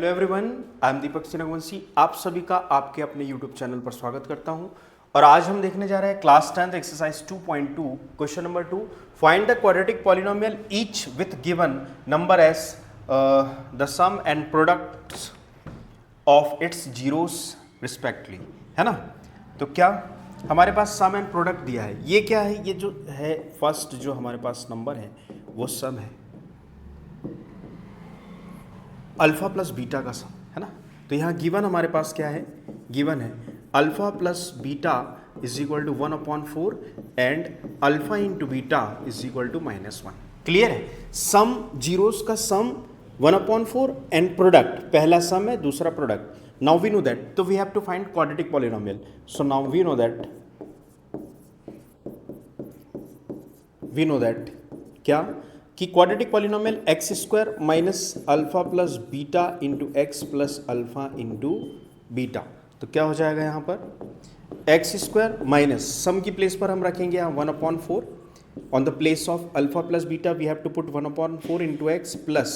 Hello everyone, I am दीपक सिन्हा। आप सभी का आपके अपने यूट्यूब चैनल पर स्वागत करता हूं और आज हम देखने जा रहे हैं class 10th exercise 2.2 question number 2। Find the quadratic polynomial each with given number as the sum and products of its zeros respectively, है ना। तो क्या हमारे पास सम एंड प्रोडक्ट दिया है। ये क्या है? ये जो है फर्स्ट जो हमारे पास नंबर है वो सम है, अल्फा प्लस बीटा का सम, है ना। तो यहाँ गिवन हमारे पास क्या है? गिवन है alpha plus beta is equal to 1/4 and alpha into beta is equal to -1। Clear है? सम जीरोस का सम 1/4 एंड प्रोडक्ट, पहला सम है दूसरा product. Now we know that, तो we have to find quadratic polynomial. So now we know that क्या कि quadratic polynomial x square minus alpha plus beta into x plus alpha into beta. तो क्या हो जाएगा यहाँ पर? एक्स स्क्वायर माइनस सम की प्लेस पर हम रखेंगे यहाँ 1/4। On the place of alpha plus beta we have to put 1/4 into x plus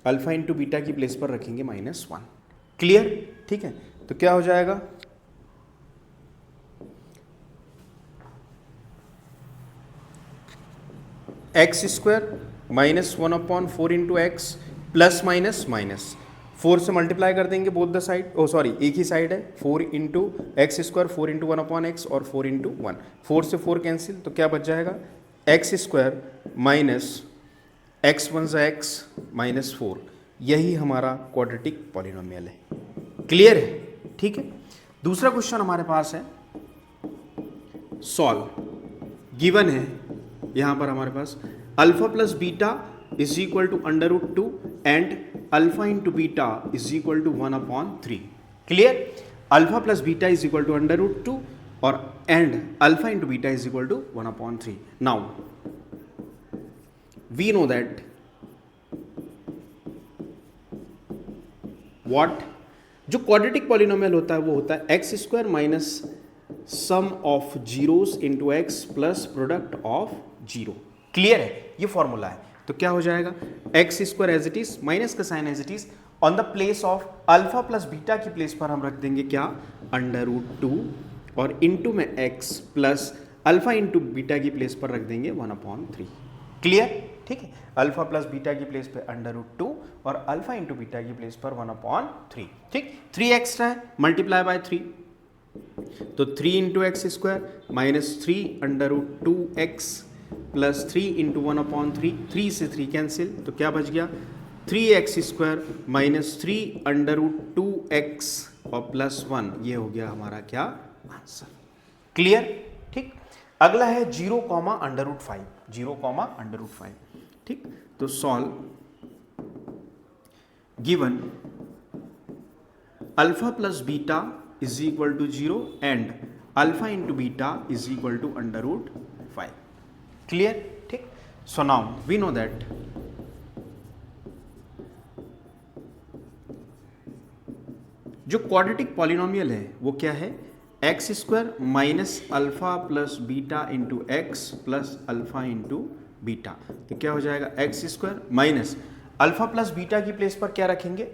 alpha into beta की प्लेस पर रखेंगे -1। क्लियर? ठीक है। तो क्या हो जाएगा? X square minus 1/4 into x plus minus minus 4 से मल्टीप्लाई कर देंगे both the side, oh sorry एक ही साइड है। 4 into x square 4 into 1/x और 4 इंटू 1, 4 से 4 कैंसिल, तो क्या बच जाएगा? X square minus x one सा एक्स माइनस 4। यही हमारा क्वाड्रेटिक पॉलिनोमियल है। क्लियर है? ठीक है। दूसरा क्वेश्चन हमारे पास है सॉल्व। गिवन है यहां पर हमारे पास alpha plus beta is equal to √2 and alpha into beta is equal to 1/3। Clear? Alpha plus beta is equal to √2 और and alpha into beta is equal to 1/3। Now we know that what जो quadratic polynomial होता है वो होता है x square minus sum of zeros into x plus product of zero. Clear है? ये formula है। तो क्या हो जाएगा? X square as it is, minus का sign as it is, on the place of alpha plus beta की place पर हम रख देंगे क्या? √2 और इंटू में x plus alpha into beta की प्लेस पर रख देंगे 1/3। क्लियर? ठीक है। अल्फा प्लस बीटा की प्लेस पे √2 और अल्फा इंटू बीटा की प्लेस पर 1/3। ठीक, 3 एक्स्ट्रा है, मल्टीप्लाई बाय 3, तो 3 into x square minus 3 √2 x plus 3 into 1/3, 3 से 3 कैंसिल, तो क्या बच गया? 3x स्क्वायर माइनस 3 √2 एक्स और प्लस 1। ये हो गया हमारा क्या? आंसर। क्लियर? ठीक। अगला है 0, √5, 0, ठीक। तो solve given alpha plus beta is equal to 0 and alpha into beta is equal to √5। Clear? ठीक। So now we know that जो क्वाड्रेटिक पॉलिनोमियल है वो क्या है? X square minus alpha plus beta into x plus alpha into beta. तो क्या हो जाएगा? X square minus alpha plus beta की प्लेस पर क्या रखेंगे?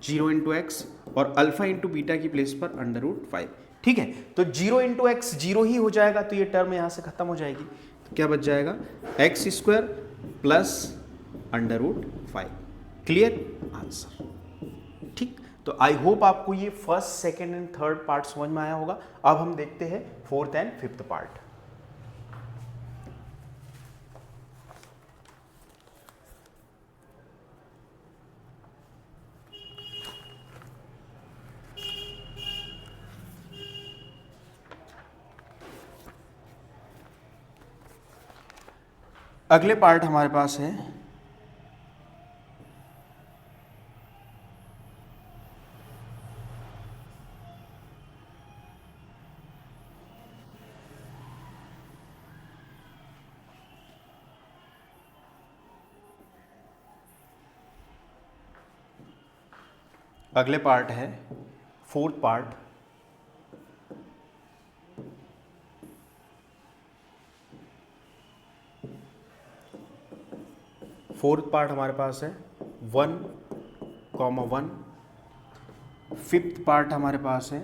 0 इंटू एक्स और अल्फा इंटू बीटा की प्लेस पर √5। ठीक है। तो 0 इंटू एक्स 0 ही हो जाएगा, तो ये टर्म यहां से खत्म हो जाएगी। तो क्या बच जाएगा? X square plus √5। Clear? Answer. ठीक। तो आई होप आपको ये first, second and third part समझ में आया होगा। अब हम देखते हैं फोर्थ एंड फिफ्थ पार्ट। अगले पार्ट हमारे पास है फोर्थ पार्ट। फोर्थ पार्ट हमारे पास है 1 कॉमा 1, फिफ्थ पार्ट हमारे पास है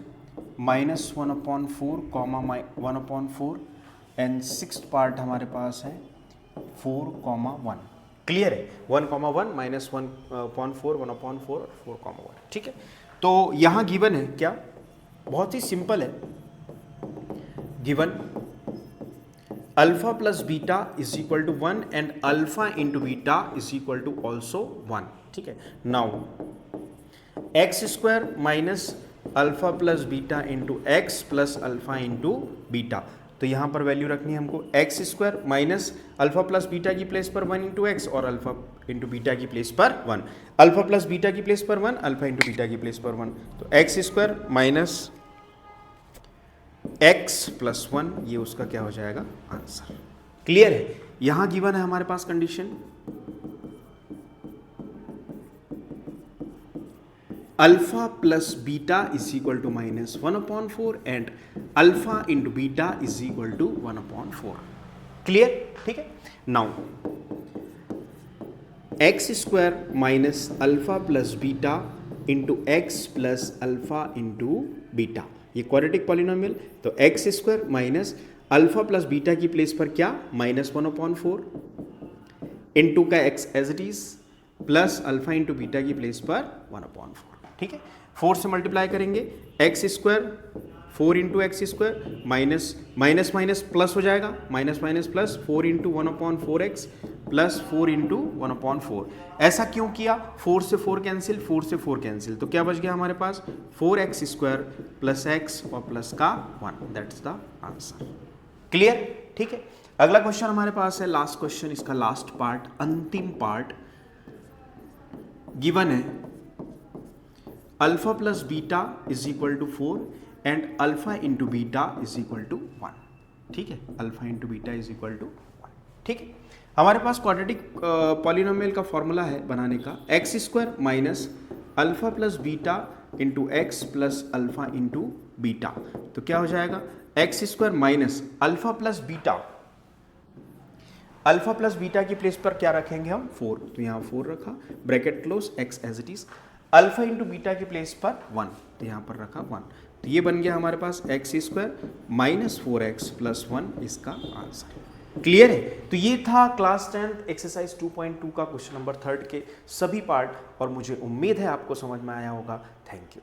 -1/4 कॉमा 1/4 एंड सिक्स्थ पार्ट हमारे पास है 4,1। क्लियर है? 1,1 -1/4 1/4 और 4,1। ठीक है, तो यहाँ गिवन है क्या, बहुत ही सिंपल है, given alpha plus beta is equal to 1 and alpha into beta is equal to also 1। ठीक है, now x square minus alpha plus beta into x plus alpha into beta, तो यहाँ पर वैल्यू रखनी है हमको x square minus alpha plus beta की place पर 1 इंटू एक्स और अल्फा इंटू बीटा की प्लेस पर 1, अल्फा प्लस बीटा की प्लेस पर 1, अल्फा इंटू बीटा की प्लेस पर 1, तो x square minus x plus 1, ये उसका क्या हो जाएगा आंसर। क्लियर है? यहां गिवन है हमारे पास condition alpha plus beta is equal to -1/4 and alpha into beta is equal to 1/4। Clear? ठीक है, now x square minus alpha plus beta into x plus alpha into beta, ये quadratic polynomial, तो x square minus alpha plus beta की place पर क्या -1/4 into का x as it is plus alpha into beta की place पर 1/4। ठीक है, 4 से मल्टीप्लाई करेंगे, x square 4 into x square minus minus minus plus हो जाएगा, minus minus plus 4 into 1/4 x plus 4 into 1/4। ऐसा क्यों किया? 4 से 4 कैंसिल, 4 से 4 कैंसिल, तो क्या बच गया हमारे पास 4x स्क्वायर प्लस एक्स और प्लस का 1, दैट्स द आंसर। क्लियर? ठीक है, अगला क्वेश्चन हमारे पास है, लास्ट क्वेश्चन, इसका लास्ट पार्ट, अंतिम पार्ट, गिवन है alpha plus beta is equal to 4 and alpha into beta is equal to 1। ठीक है, alpha into beta is equal to 1। ठीक है, हमारे पास क्वाड्रेटिक पॉलिनोमियल का फॉर्मूला है बनाने का, x square minus alpha plus beta into x plus alpha into beta, तो क्या हो जाएगा x square minus alpha plus beta, alpha plus beta की प्लेस पर क्या रखेंगे हम 4, तो यहाँ 4 रखा, bracket close, x as it is, alpha into beta की प्लेस पर 1, तो यहाँ पर रखा 1, तो ये बन गया हमारे पास x square minus 4x plus 1 इसका आंसर। क्लियर है? तो ये था क्लास 10th एक्सरसाइज 2.2 का क्वेश्चन नंबर 3 के सभी पार्ट, और मुझे उम्मीद है आपको समझ में आया होगा। Thank you.